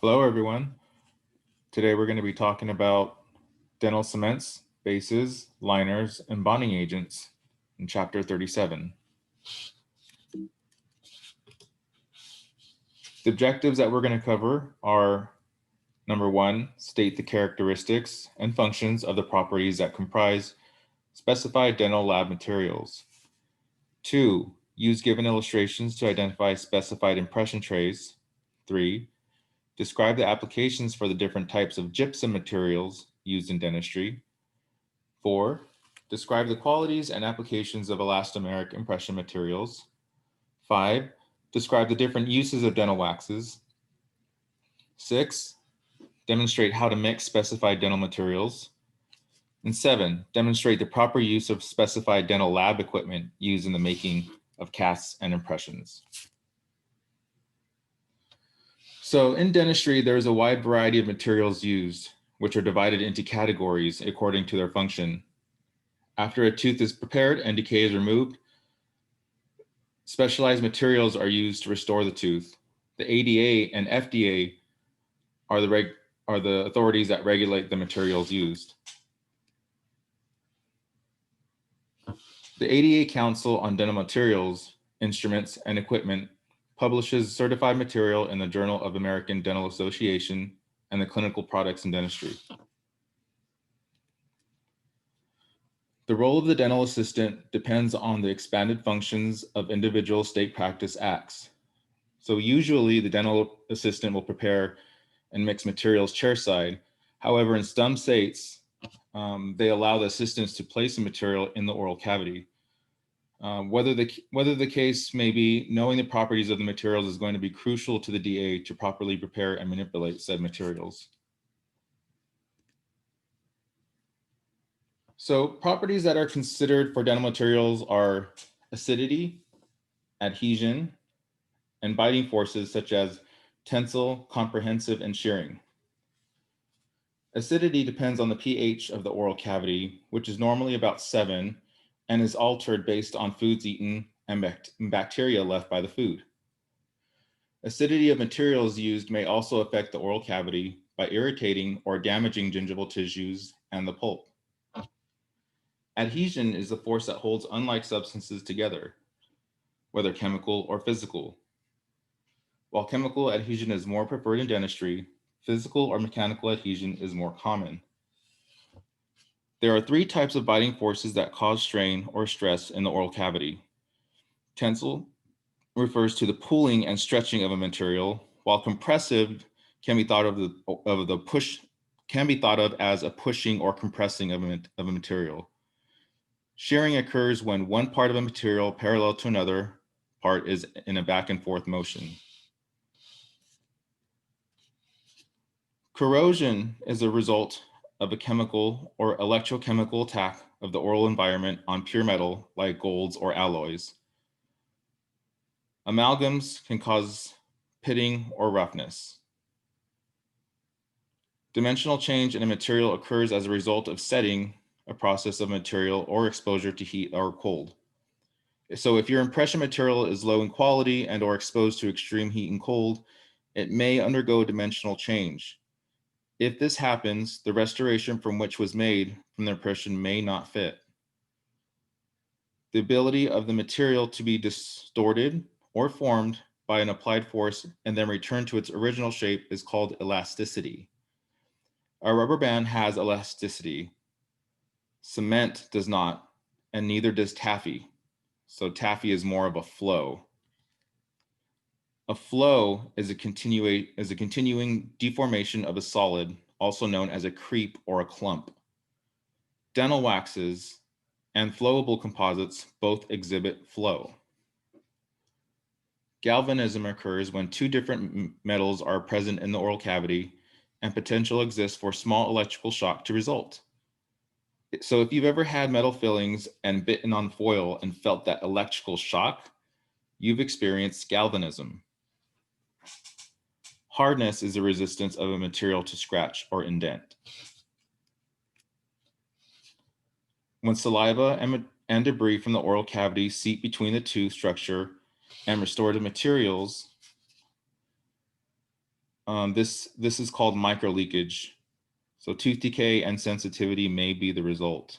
Hello, everyone. Today we're going to be talking about dental cements, bases, liners, and bonding agents in Chapter 37. The objectives that we're going to cover are: number one, state the characteristics and functions of the properties that comprise specified dental lab materials. Two, use given illustrations to identify specified impression trays. Three, describe the applications for the different types of gypsum materials used in dentistry. 4, describe the qualities and applications of elastomeric impression materials. 5, describe the different uses of dental waxes. 6, demonstrate how to mix specified dental materials. And 7, demonstrate the proper use of specified dental lab equipment used in the making of casts and impressions. So in dentistry, there is a wide variety of materials used, which are divided into categories according to their function. After a tooth is prepared and decay is removed, specialized materials are used to restore the tooth. The ADA and FDA are the authorities that regulate the materials used. The ADA Council on Dental Materials, Instruments, and Equipment publishes certified material in the Journal of American Dental Association and the Clinical Products in Dentistry. The role of the dental assistant depends on the expanded functions of individual state practice acts. So usually the dental assistant will prepare and mix materials chairside. However, in some states, they allow the assistants to place the material in the oral cavity. Whether the case may be, knowing the properties of the materials is going to be crucial to the DA to properly prepare and manipulate said materials. So properties that are considered for dental materials are acidity, adhesion, and biting forces such as tensile, comprehensive, and shearing. Acidity depends on the pH of the oral cavity, which is normally about 7 and is altered based on foods eaten and bacteria left by the food. Acidity of materials used may also affect the oral cavity by irritating or damaging gingival tissues and the pulp. Adhesion is the force that holds unlike substances together, whether chemical or physical. While chemical adhesion is more preferred in dentistry, physical or mechanical adhesion is more common. There are 3 types of biting forces that cause strain or stress in the oral cavity. Tensile refers to the pulling and stretching of a material, while compressive can be thought of as a pushing or compressing of a material. Shearing occurs when one part of a material parallel to another part is in a back and forth motion. Corrosion is a result of a chemical or electrochemical attack of the oral environment on pure metal like golds or alloys. Amalgams can cause pitting or roughness. Dimensional change in a material occurs as a result of setting, a process of material, or exposure to heat or cold. So if your impression material is low in quality and or exposed to extreme heat and cold, it may undergo dimensional change. If this happens, the restoration from which was made from the impression may not fit. The ability of the material to be distorted or formed by an applied force and then return to its original shape is called elasticity. A rubber band has elasticity. Cement does not, and neither does taffy. So taffy is more of a flow. A flow is a continuing deformation of a solid, also known as a creep or a clump. Dental waxes and flowable composites both exhibit flow. Galvanism occurs when 2 different metals are present in the oral cavity and potential exists for small electrical shock to result. So if you've ever had metal fillings and bitten on foil and felt that electrical shock, you've experienced galvanism. Hardness is the resistance of a material to scratch or indent. When saliva and debris from the oral cavity seep between the tooth structure and restorative materials, This is called microleakage. So tooth decay and sensitivity may be the result.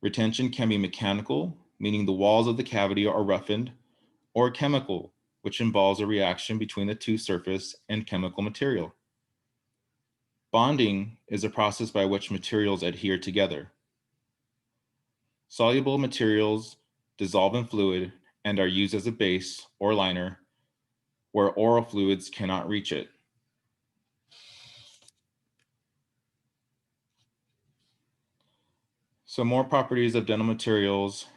Retention can be mechanical, meaning the walls of the cavity are roughened, or chemical, which involves a reaction between the tooth surface and chemical material. Bonding is a process by which materials adhere together. Soluble materials dissolve in fluid and are used as a base or liner where oral fluids cannot reach it. So more properties of dental materials.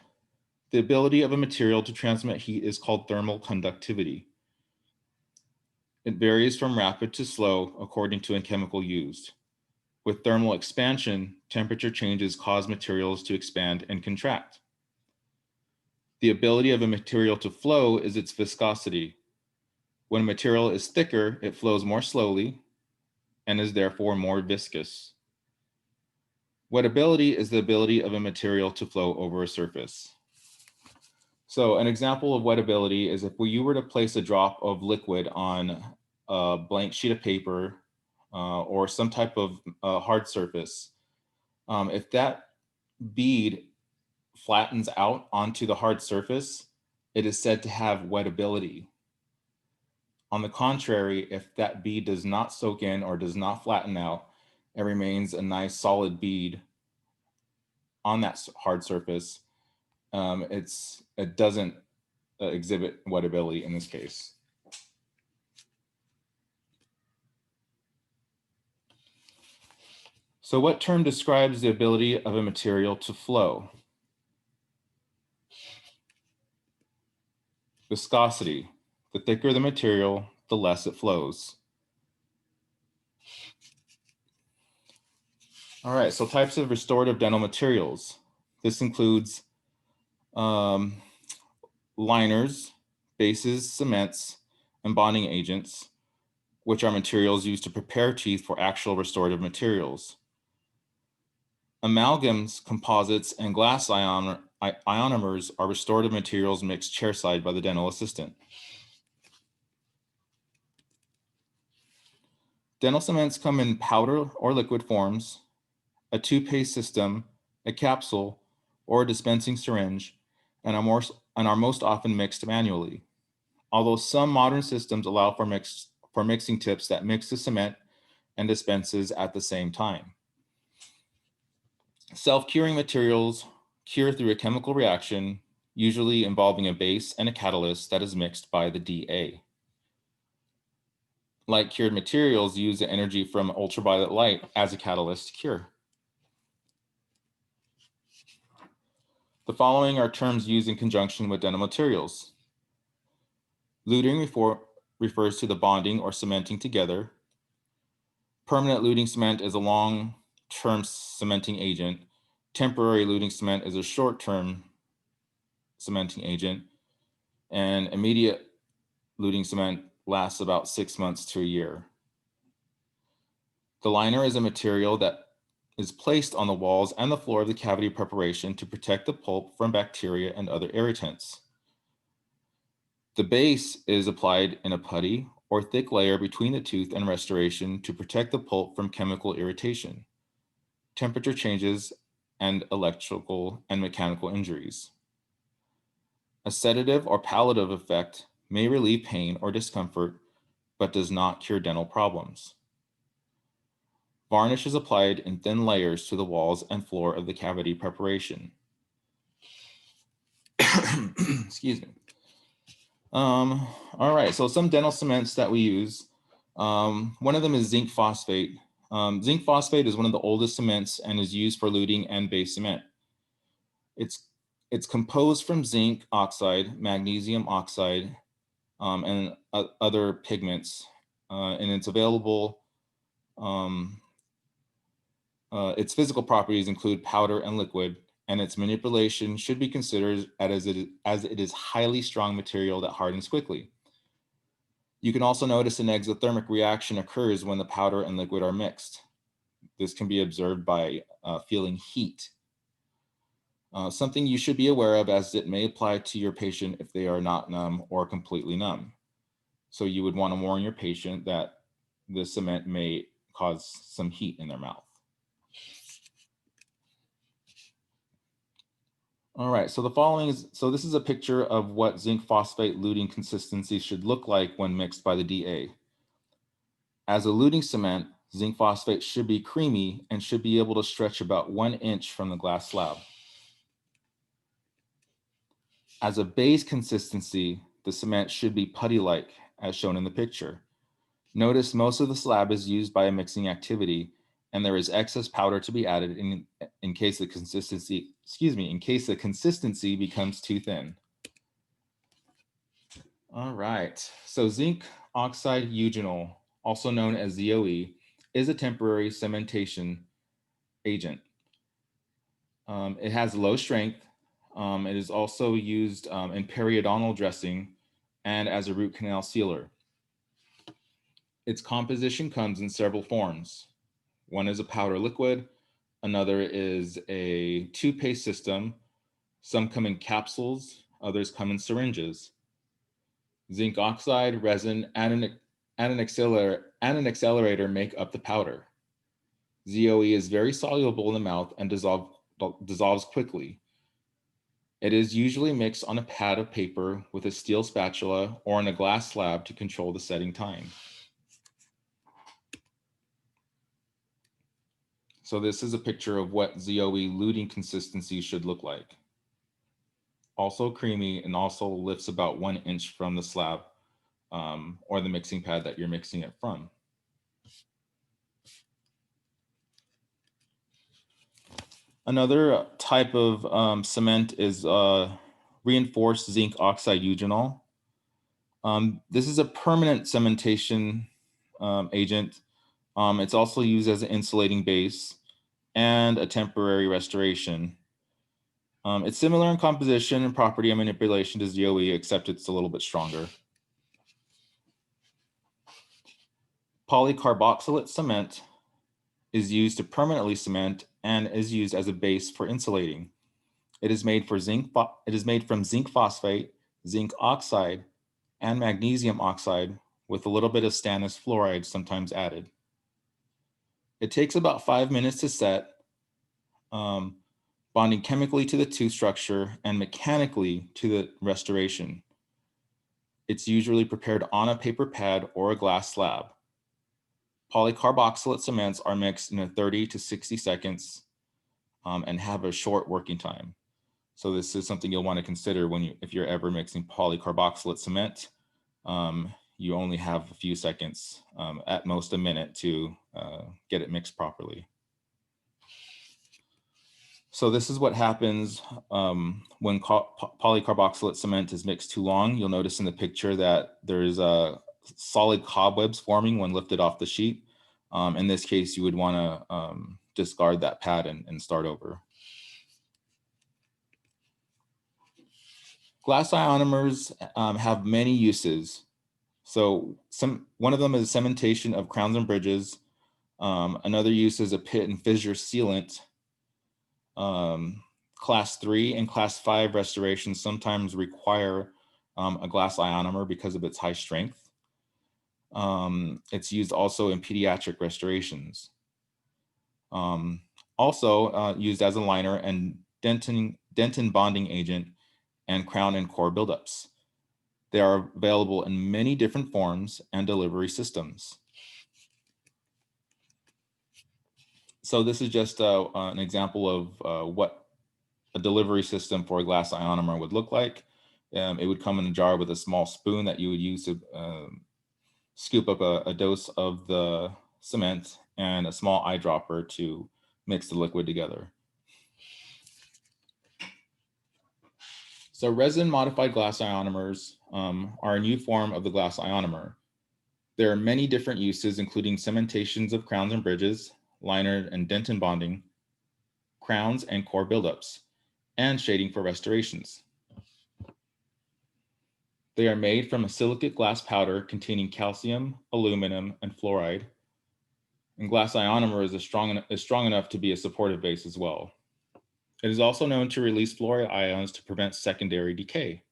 The ability of a material to transmit heat is called thermal conductivity. It varies from rapid to slow according to a chemical used. With thermal expansion, temperature changes cause materials to expand and contract. The ability of a material to flow is its viscosity. When a material is thicker, it flows more slowly and is therefore more viscous. Wettability is the ability of a material to flow over a surface. So an example of wettability is if you were to place a drop of liquid on a blank sheet of paper or some type of hard surface, if that bead flattens out onto the hard surface, it is said to have wettability. On the contrary, if that bead does not soak in or does not flatten out, it remains a nice solid bead on that hard surface. It doesn't exhibit wettability in this case. So what term describes the ability of a material to flow? Viscosity. The thicker the material, the less it flows. All right, so types of restorative dental materials. This includes liners, bases, cements, and bonding agents, which are materials used to prepare teeth for actual restorative materials. Amalgams, composites, and glass ionomers are restorative materials mixed chairside by the dental assistant. Dental cements come in powder or liquid forms, a toothpaste system, a capsule, or a dispensing syringe, and are most often mixed manually. Although some modern systems allow for mixing tips that mix the cement and dispenses at the same time. Self-curing materials cure through a chemical reaction, usually involving a base and a catalyst that is mixed by the DA. Light cured materials use the energy from ultraviolet light as a catalyst to cure. The following are terms used in conjunction with dental materials. Luting refers to the bonding or cementing together. Permanent luting cement is a long-term cementing agent. Temporary luting cement is a short-term cementing agent. And immediate luting cement lasts about 6 months to a year. The liner is a material that is placed on the walls and the floor of the cavity preparation to protect the pulp from bacteria and other irritants. The base is applied in a putty or thick layer between the tooth and restoration to protect the pulp from chemical irritation, temperature changes, and electrical and mechanical injuries. A sedative or palliative effect may relieve pain or discomfort, but does not cure dental problems. Varnish is applied in thin layers to the walls and floor of the cavity preparation. Excuse me. All right, so some dental cements that we use. One of them is zinc phosphate. Zinc phosphate is one of the oldest cements and is used for luting and base cement. It's composed from zinc oxide, magnesium oxide, and other pigments, and it's available. Its physical properties include powder and liquid, and its manipulation should be considered as it is highly strong material that hardens quickly. You can also notice an exothermic reaction occurs when the powder and liquid are mixed. This can be observed by feeling heat. Something you should be aware of, as it may apply to your patient if they are not numb or completely numb. So you would want to warn your patient that the cement may cause some heat in their mouth. All right, so this is a picture of what zinc phosphate luting consistency should look like when mixed by the DA. As a luting cement, zinc phosphate should be creamy and should be able to stretch about 1 inch from the glass slab. As a base consistency, the cement should be putty-like, as shown in the picture. Notice most of the slab is used by a mixing activity, and there is excess powder to be added in case the consistency, becomes too thin. All right, so zinc oxide eugenol, also known as ZOE, is a temporary cementation agent. It has low strength. It is also used in periodontal dressing and as a root canal sealer. Its composition comes in several forms. One is a powder liquid, another is a two-paste system. Some come in capsules, others come in syringes. Zinc oxide, resin, and an accelerator make up the powder. ZOE is very soluble in the mouth and dissolves quickly. It is usually mixed on a pad of paper with a steel spatula or on a glass slab to control the setting time. So this is a picture of what ZOE luting consistency should look like. Also creamy and also lifts about 1 inch from the slab or the mixing pad that you're mixing it from. Another type of cement is reinforced zinc oxide eugenol. This is a permanent cementation agent. It's also used as an insulating base and a temporary restoration. It's similar in composition and property and manipulation to ZOE, except it's a little bit stronger. Polycarboxylate cement is used to permanently cement and is used as a base for insulating. It is made from zinc phosphate, zinc oxide, and magnesium oxide with a little bit of stannous fluoride sometimes added. It takes about 5 minutes to set, bonding chemically to the tooth structure and mechanically to the restoration. It's usually prepared on a paper pad or a glass slab. Polycarboxylate cements are mixed in 30 to 60 seconds and have a short working time. So this is something you'll want to consider if you're ever mixing polycarboxylate cement. You only have a few seconds, at most a minute, to get it mixed properly. So this is what happens when polycarboxylate cement is mixed too long. You'll notice in the picture that there's solid cobwebs forming when lifted off the sheet. In this case, you would want to discard that pad and start over. Glass ionomers have many uses. So one of them is cementation of crowns and bridges. Another use is a pit and fissure sealant. Class 3 and Class 5 restorations sometimes require a glass ionomer because of its high strength. It's used also in pediatric restorations. Also used as a liner and dentin bonding agent and crown and core buildups. They are available in many different forms and delivery systems. So this is just an example of what a delivery system for a glass ionomer would look like. It would come in a jar with a small spoon that you would use to scoop up a dose of the cement and a small eyedropper to mix the liquid together. So resin modified glass ionomers are a new form of the glass ionomer. There are many different uses, including cementations of crowns and bridges, liner and dentin bonding, crowns and core buildups, and shading for restorations. They are made from a silicate glass powder containing calcium, aluminum, and fluoride. And glass ionomer is strong enough to be a supportive base as well. It is also known to release fluoride ions to prevent secondary decay.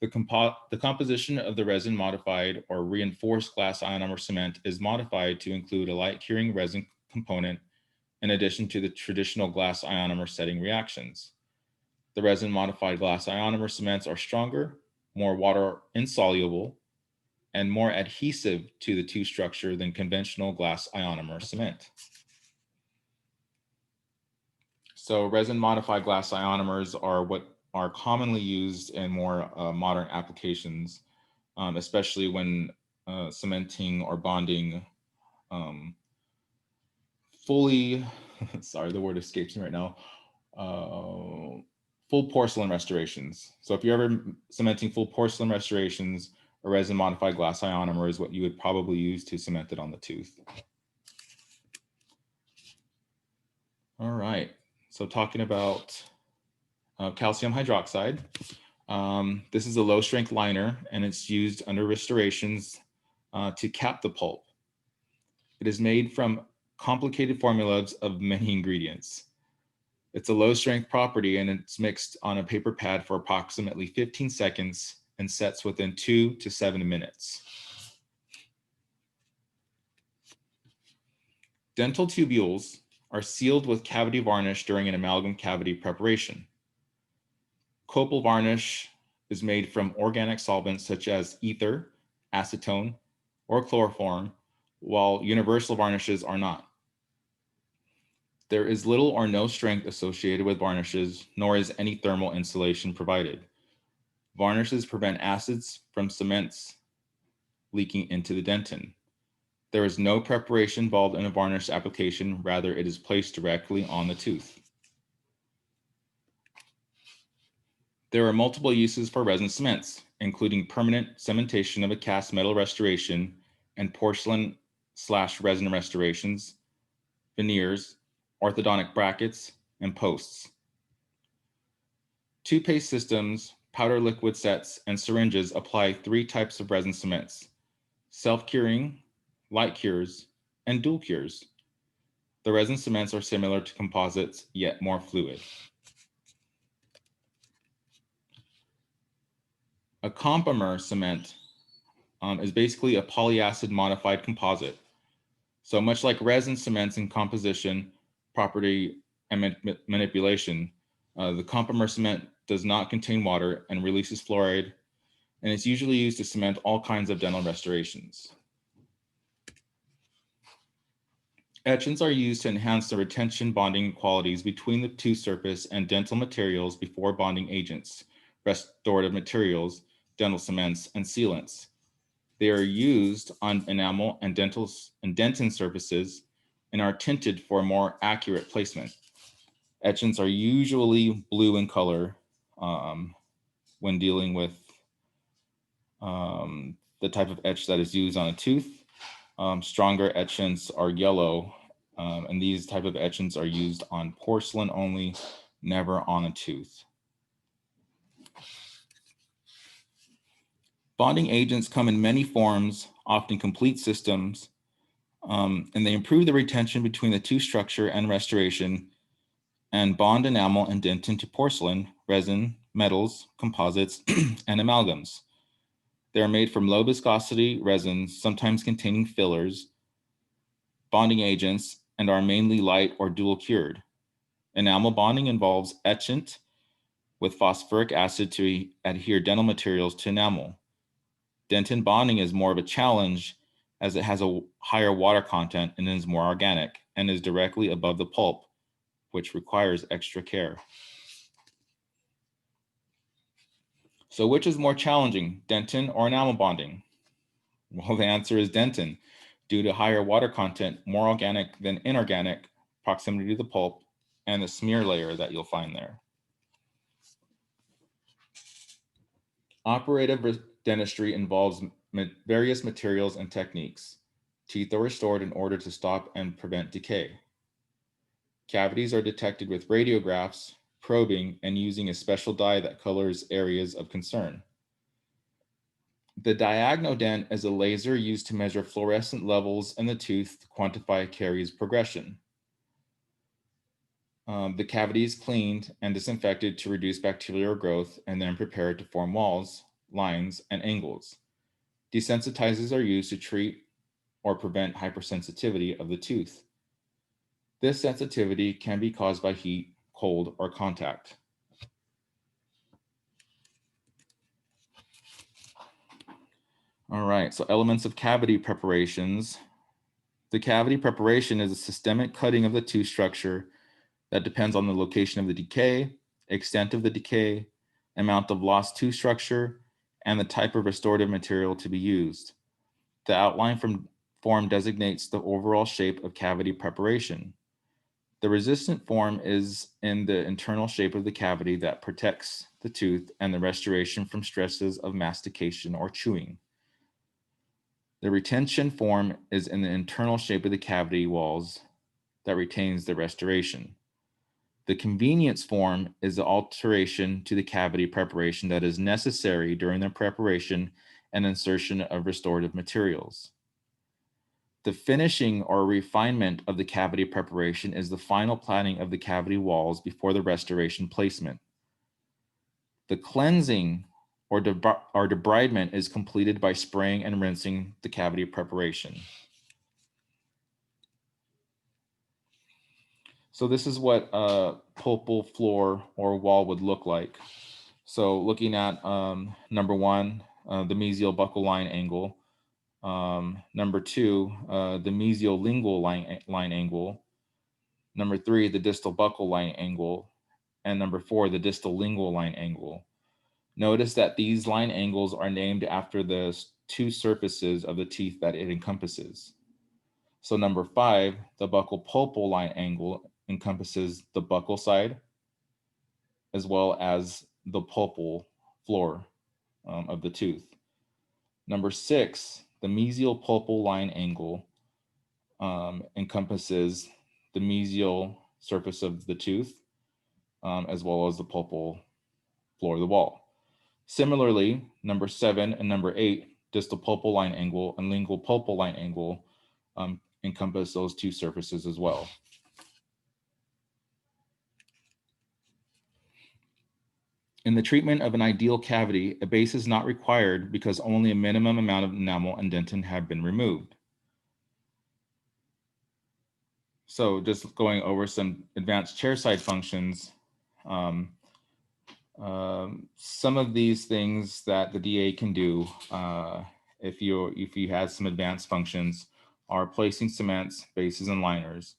The composition of the resin modified or reinforced glass ionomer cement is modified to include a light curing resin component in addition to the traditional glass ionomer setting reactions. The resin modified glass ionomer cements are stronger, more water insoluble, and more adhesive to the two structure than conventional glass ionomer cement. So resin modified glass ionomers are what are commonly used in more modern applications, especially when cementing or bonding fully, sorry, the word escapes me right now, full porcelain restorations. So if you're ever cementing full porcelain restorations, a resin modified glass ionomer is what you would probably use to cement it on the tooth. All right, so talking about calcium hydroxide. This is a low strength liner and it's used under restorations to cap the pulp. It is made from complicated formulas of many ingredients. It's a low strength property and it's mixed on a paper pad for approximately 15 seconds and sets within 2 to 7 minutes. Dental tubules are sealed with cavity varnish during an amalgam cavity preparation. Copal varnish is made from organic solvents such as ether, acetone, or chloroform, while universal varnishes are not. There is little or no strength associated with varnishes, nor is any thermal insulation provided. Varnishes prevent acids from cements leaking into the dentin. There is no preparation involved in a varnish application, rather it is placed directly on the tooth. There are multiple uses for resin cements, including permanent cementation of a cast metal restoration and porcelain/resin restorations, veneers, orthodontic brackets, and posts. Toothpaste systems, powder liquid sets, and syringes apply 3 types of resin cements: self-curing, light cures, and dual cures. The resin cements are similar to composites, yet more fluid. A compomer cement is basically a polyacid modified composite. So much like resin cements in composition, property, and manipulation, the compomer cement does not contain water and releases fluoride, and it's usually used to cement all kinds of dental restorations. Etchants are used to enhance the retention bonding qualities between the tooth surface and dental materials before bonding agents, restorative materials, dental cements, and sealants. They are used on enamel and dentin surfaces and are tinted for more accurate placement. Etchants are usually blue in color when dealing with the type of etch that is used on a tooth. Stronger etchants are yellow, and these type of etchants are used on porcelain only, never on a tooth. Bonding agents come in many forms, often complete systems, and they improve the retention between the tooth structure and restoration, and bond enamel and dentin to porcelain, resin, metals, composites, and amalgams. They are made from low viscosity resins, sometimes containing fillers, bonding agents, and are mainly light or dual cured. Enamel bonding involves etchant with phosphoric acid to adhere dental materials to enamel. Dentin bonding is more of a challenge as it has a higher water content and is more organic and is directly above the pulp, which requires extra care. So which is more challenging, dentin or enamel bonding? Well, the answer is dentin, due to higher water content, more organic than inorganic, proximity to the pulp, and the smear layer that you'll find there. Operative dentistry involves various materials and techniques. Teeth are restored in order to stop and prevent decay. Cavities are detected with radiographs, probing, and using a special dye that colors areas of concern. The diagnodent is a laser used to measure fluorescent levels in the tooth to quantify caries progression. The cavity is cleaned and disinfected to reduce bacterial growth and then prepared to form walls, lines, and angles. Desensitizers are used to treat or prevent hypersensitivity of the tooth. This sensitivity can be caused by heat, cold, or contact. All right, so elements of cavity preparations. The cavity preparation is a systemic cutting of the tooth structure that depends on the location of the decay, extent of the decay, amount of lost tooth structure, and the type of restorative material to be used. The outline form designates the overall shape of cavity preparation. The resistant form is in the internal shape of the cavity that protects the tooth and the restoration from stresses of mastication or chewing. The retention form is in the internal shape of the cavity walls that retains the restoration. The convenience form is the alteration to the cavity preparation that is necessary during the preparation and insertion of restorative materials. The finishing or refinement of the cavity preparation is the final planning of the cavity walls before the restoration placement. The cleansing or debridement is completed by spraying and rinsing the cavity preparation. So this is what a pulpal floor or wall would look like. So looking at number one, the mesial buccal line angle. Number two, the mesiolingual line angle. Number three, the distal buccal line angle. And number four, the distal lingual line angle. Notice that these line angles are named after the two surfaces of the teeth that it encompasses. So number five, the buccal pulpal line angle encompasses the buccal side as well as the pulpal floor of the tooth. Number six, the mesial pulpal line angle encompasses the mesial surface of the tooth as well as the pulpal floor of the wall. Similarly, number seven and number eight, distal pulpal line angle and lingual pulpal line angle encompass those two surfaces as well. In the treatment of an ideal cavity, a base is not required because only a minimum amount of enamel and dentin have been removed. So just going over some advanced chairside functions, some of these things that the DA can do if you had some advanced functions are placing cements, bases, and liners.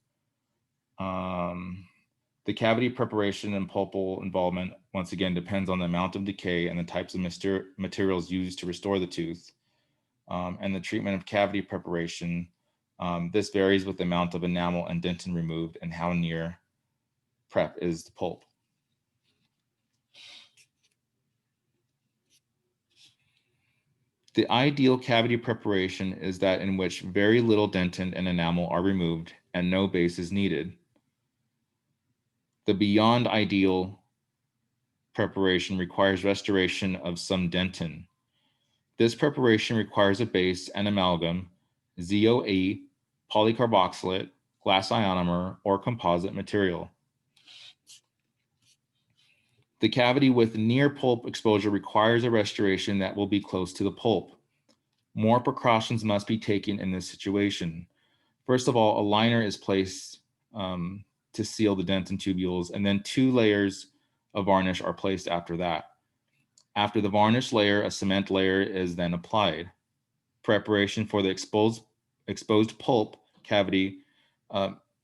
The cavity preparation and pulpal involvement, once again, depends on the amount of decay and the types of materials used to restore the tooth. And the treatment of cavity preparation, this varies with the amount of enamel and dentin removed and how near prep is the pulp. The ideal cavity preparation is that in which very little dentin and enamel are removed and no base is needed. The beyond ideal preparation requires restoration of some dentin. This preparation requires a base and amalgam, ZOE, polycarboxylate, glass ionomer, or composite material. The cavity with near pulp exposure requires a restoration that will be close to the pulp. More precautions must be taken in this situation. First of all, a liner is placed to seal the dentin tubules, and then 2 layers of varnish are placed after that. After the varnish layer, a cement layer is then applied. Preparation for the exposed pulp cavity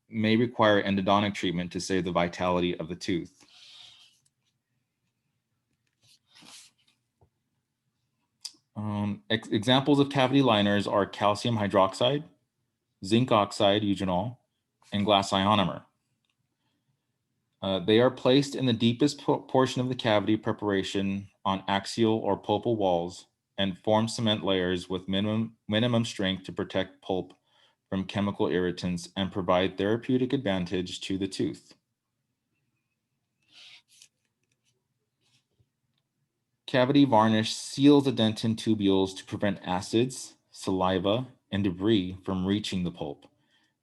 may require endodontic treatment to save the vitality of the tooth. Examples of cavity liners are calcium hydroxide, zinc oxide, eugenol, and glass ionomer. They are placed in the deepest portion of the cavity preparation on axial or pulpal walls and form cement layers with minimum strength to protect pulp from chemical irritants and provide therapeutic advantage to the tooth. Cavity varnish seals the dentin tubules to prevent acids, saliva, and debris from reaching the pulp.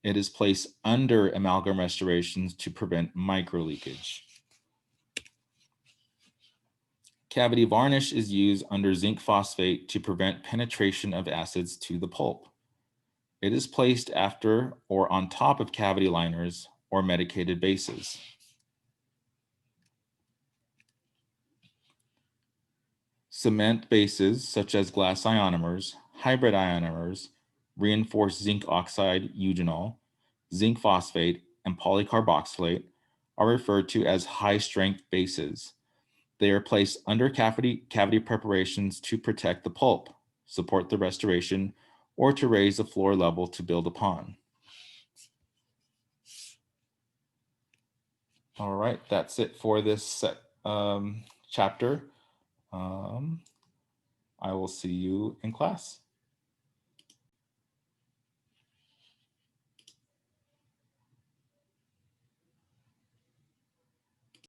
It is placed under amalgam restorations to prevent microleakage. Cavity varnish is used under zinc phosphate to prevent penetration of acids to the pulp. It is placed after or on top of cavity liners or medicated bases. Cement bases such as glass ionomers, hybrid ionomers, reinforced zinc oxide eugenol, zinc phosphate, and polycarboxylate are referred to as high-strength bases. They are placed under cavity preparations to protect the pulp, support the restoration, or to raise the floor level to build upon. All right, that's it for this chapter. I will see you in class.